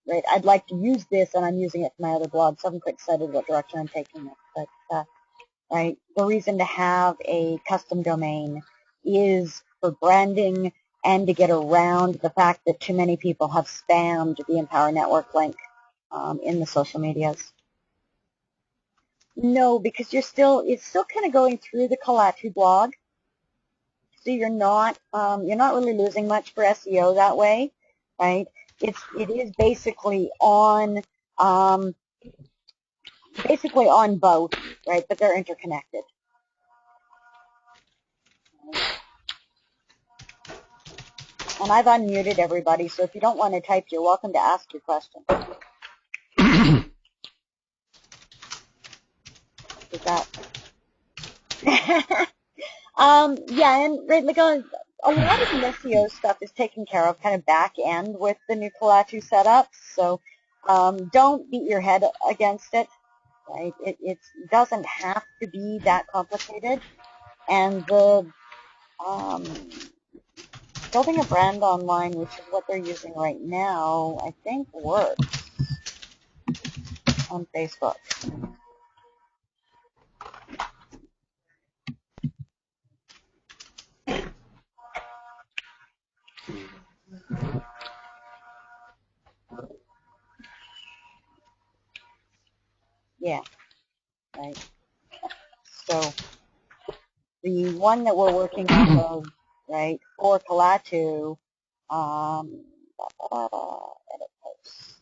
Right, I'd like to use this, and I'm using it for my other blog, so I'm quite excited what direction I'm taking it. But, right, the reason to have a custom domain is for branding and to get around the fact that too many people have spammed the Empower Network link in the social medias. No, because it's still kind of going through the Kalatu blog, so you're not really losing much for SEO that way, right? It is basically on both, right? But they're interconnected. And I've unmuted everybody, so if you don't want to type, you're welcome to ask your question. Is that? Yeah, and right, like a lot of the SEO stuff is taken care of kind of back end with the new Kalatu setup, so don't beat your head against it, right? It doesn't have to be that complicated, and the building a brand online, which is what they're using right now, I think works on Facebook. Yeah, right. So the one that we're working on, right, for Kalatu, edit post.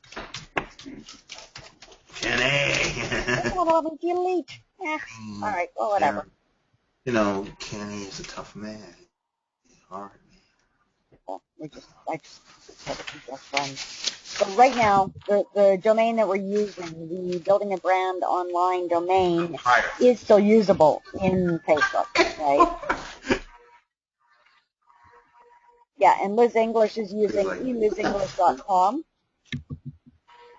Kenny! Let me delete. All right, well, whatever. You know, Kenny is a tough man. He's hard, man. Well, I just had to keep that friend. So right now, the domain that we're using, the Building a Brand Online domain, is still usable in Facebook, right? Yeah, and Liz English is using elizenglish.com.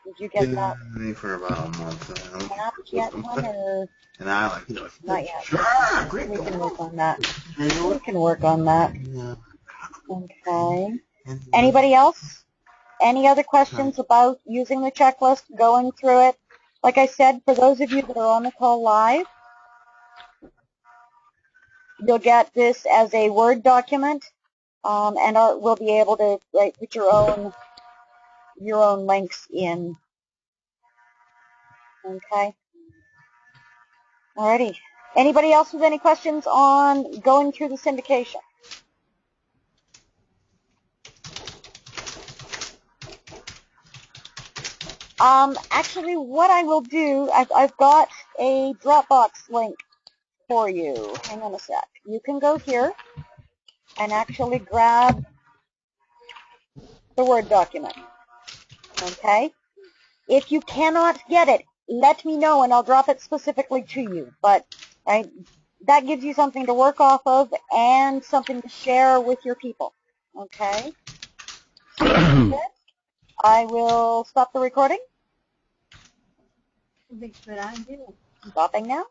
Did you get that? For about a month. Not yet, one or? And I like, you know. Not yet. Sure, great. We can work on that. We can work on that. Yeah. Okay. Anybody else? Any other questions about using the checklist, going through it? Like I said, for those of you that are on the call live, you'll get this as a Word document. and we'll be able to put your own links in. Okay. Alrighty. Anybody else with any questions on going through the syndication? Actually, what I will do, I've got a Dropbox link for you. Hang on a sec. You can go here and actually grab the Word document. Okay? If you cannot get it, let me know and I'll drop it specifically to you. But that gives you something to work off of and something to share with your people. Okay? I will stop the recording. Stopping now.